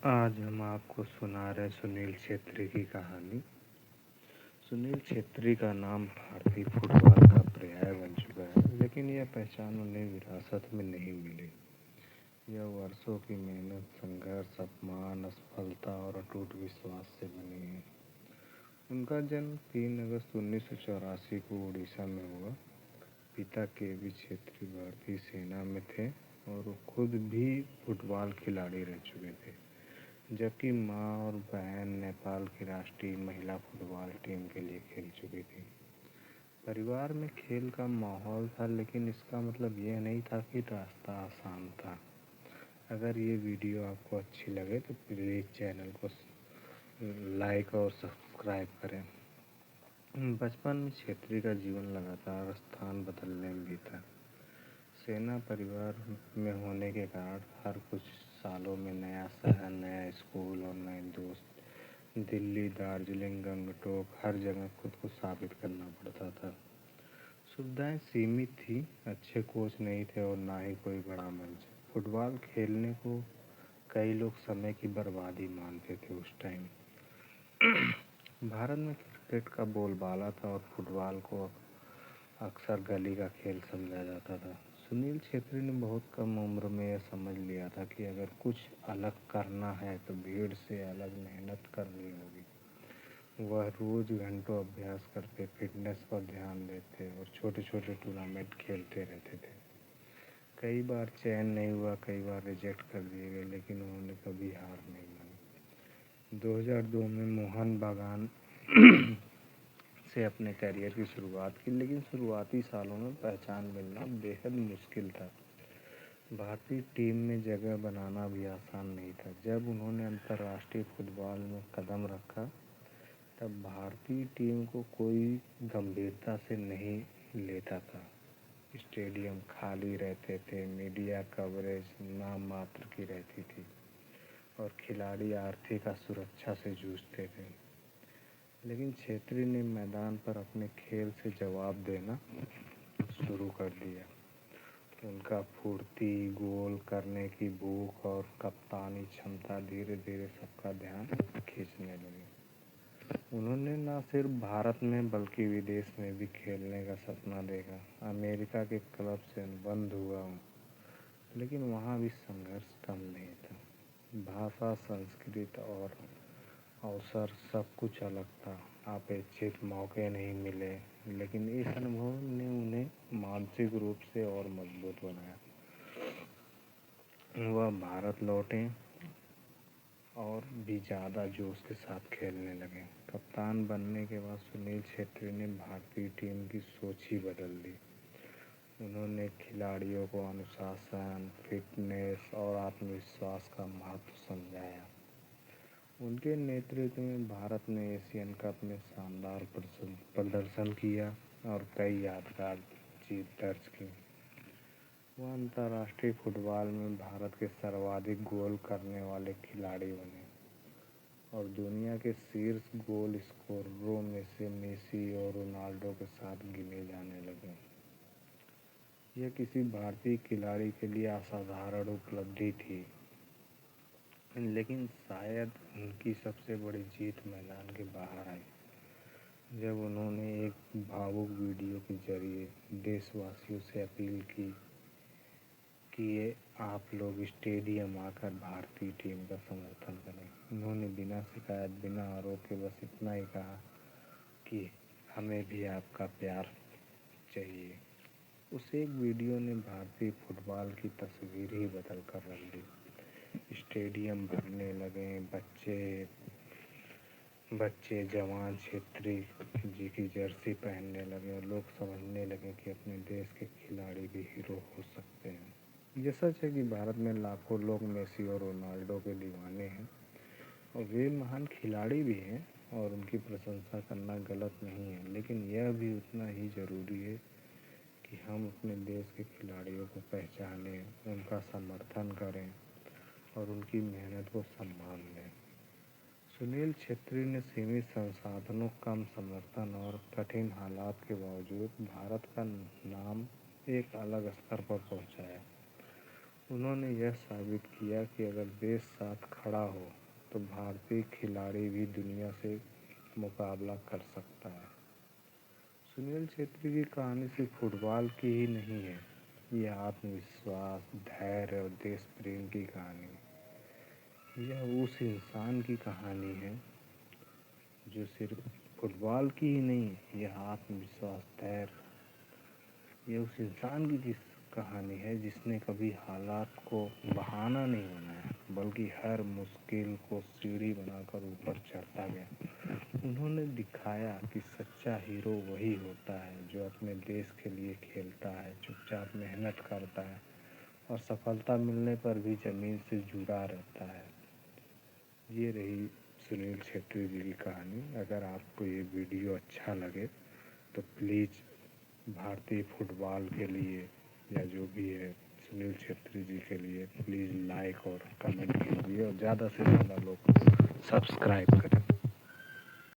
आज हम आपको सुना रहे सुनील छेत्री की कहानी। सुनील छेत्री का नाम भारतीय फुटबॉल का पर्याय बन चुका है, लेकिन यह पहचान उन्हें विरासत में नहीं मिली। यह वर्षों की मेहनत, संघर्ष, अपमान, असफलता और अटूट विश्वास से बनी है। उनका जन्म 3 अगस्त 1984 को उड़ीसा में हुआ। पिता के.बी. छेत्री भारतीय सेना में थे और वो खुद भी फुटबॉल खिलाड़ी रह चुके थे, जबकि माँ और बहन नेपाल की राष्ट्रीय महिला फुटबॉल टीम के लिए खेल चुकी थी। परिवार में खेल का माहौल था, लेकिन इसका मतलब यह नहीं था कि रास्ता आसान था। अगर ये वीडियो आपको अच्छी लगे तो प्लीज़ चैनल को लाइक और सब्सक्राइब करें। बचपन में छेत्री का जीवन लगातार स्थान बदलने में बीता। सेना परिवार में होने के कारण हर कुछ सालों में नया शहर, नया स्कूल और नए दोस्त। दिल्ली, दार्जिलिंग, गंगटोक, हर जगह खुद को साबित करना पड़ता था। सुविधाएं सीमित थी, अच्छे कोच नहीं थे और ना ही कोई बड़ा मंच। फुटबॉल खेलने को कई लोग समय की बर्बादी मानते थे उस टाइम। भारत में क्रिकेट का बोलबाला था और फुटबॉल को अक्सर गली का खेल समझा जाता था। सुनील छेत्री ने बहुत कम उम्र में यह समझ लिया था कि अगर कुछ अलग करना है तो भीड़ से अलग मेहनत करनी होगी। वह रोज घंटों अभ्यास करते, फिटनेस पर ध्यान देते और छोटे छोटे टूर्नामेंट खेलते रहते थे। कई बार चयन नहीं हुआ, कई बार रिजेक्ट कर दिए गए, लेकिन उन्होंने कभी हार नहीं मानी। 2002 में मोहन बागान से अपने करियर की शुरुआत की, लेकिन शुरुआती सालों में पहचान मिलना बेहद मुश्किल था। भारतीय टीम में जगह बनाना भी आसान नहीं था। जब उन्होंने अंतर्राष्ट्रीय फुटबॉल में कदम रखा, तब भारतीय टीम को कोई गंभीरता से नहीं लेता था। स्टेडियम खाली रहते थे, मीडिया कवरेज नाम मात्र की रहती थी और खिलाड़ी आर्थिक असुरक्षा से जूझते थे। लेकिन छेत्री ने मैदान पर अपने खेल से जवाब देना शुरू कर दिया। उनका फुर्ती, गोल करने की भूख और कप्तानी क्षमता धीरे धीरे सबका ध्यान खींचने लगी। उन्होंने न सिर्फ भारत में बल्कि विदेश में भी खेलने का सपना देखा। अमेरिका के क्लब से अनुबंध हुआ, लेकिन वहाँ भी संघर्ष कम नहीं था। भाषा, संस्कृति और अवसर सब कुछ अलग था। अपेक्षित मौके नहीं मिले, लेकिन इस अनुभव ने उन्हें मानसिक रूप से और मजबूत बनाया। वह भारत लौटे और भी ज़्यादा जोश के साथ खेलने लगे। कप्तान बनने के बाद सुनील छेत्री ने भारतीय टीम की सोच ही बदल दी। उन्होंने खिलाड़ियों को अनुशासन, फिटनेस और आत्मविश्वास का महत्व समझाया। उनके नेतृत्व में भारत ने एशियन कप में शानदार प्रदर्शन किया और कई यादगार जीत दर्ज की। वह अंतर्राष्ट्रीय फुटबॉल में भारत के सर्वाधिक गोल करने वाले खिलाड़ी बने और दुनिया के शीर्ष गोल स्कोररों में से मेसी और रोनाल्डो के साथ गिने जाने लगे। यह किसी भारतीय खिलाड़ी के लिए असाधारण उपलब्धि थी, लेकिन शायद उनकी सबसे बड़ी जीत मैदान के बाहर आई, जब उन्होंने एक भावुक वीडियो के जरिए देशवासियों से अपील की कि आप लोग स्टेडियम आकर भारतीय टीम का समर्थन करें। उन्होंने बिना शिकायत, बिना आरोप के बस इतना ही कहा कि हमें भी आपका प्यार चाहिए। उस एक वीडियो ने भारतीय फुटबॉल की तस्वीर ही बदल कर रख दी। स्टेडियम भरने लगे, बच्चे जवान छेत्री जी की जर्सी पहनने लगे और लोग समझने लगे कि अपने देश के खिलाड़ी भी हीरो हो सकते हैं। ये सच है कि भारत में लाखों लोग मेसी और रोनाल्डो के दीवाने हैं और वे महान खिलाड़ी भी हैं और उनकी प्रशंसा करना गलत नहीं है, लेकिन यह भी उतना ही ज़रूरी है कि हम अपने देश के खिलाड़ियों को पहचानें, उनका समर्थन करें और उनकी मेहनत को सम्मान दें। सुनील छेत्री ने सीमित संसाधनों, कम समर्थन और कठिन हालात के बावजूद भारत का नाम एक अलग स्तर पर पहुंचाया। उन्होंने यह साबित किया कि अगर देश साथ खड़ा हो तो भारतीय खिलाड़ी भी दुनिया से मुकाबला कर सकता है। सुनील छेत्री की कहानी सिर्फ फुटबॉल की ही नहीं है, यह आत्मविश्वास, धैर्य और देश प्रेम की कहानी है। यह उस इंसान की कहानी है जो सिर्फ फुटबॉल की ही नहीं है, यह आत्मविश्वास, धैर्य, ये उस इंसान की कहानी है जिसने कभी हालात को बहाना नहीं बनाया, बल्कि हर मुश्किल को सीढ़ी बनाकर ऊपर चढ़ता गया। उन्होंने दिखाया कि सच्चा हीरो वही होता है जो अपने देश के लिए खेलता है, चुपचाप मेहनत करता है और सफलता मिलने पर भी ज़मीन से जुड़ा रहता है। ये रही सुनील छेत्री जी की कहानी। अगर आपको ये वीडियो अच्छा लगे तो प्लीज़ भारतीय फुटबॉल के लिए या जो भी है सुनील छेत्री जी के लिए प्लीज़ लाइक और कमेंट कीजिए और ज़्यादा से ज़्यादा लोग सब्सक्राइब करें।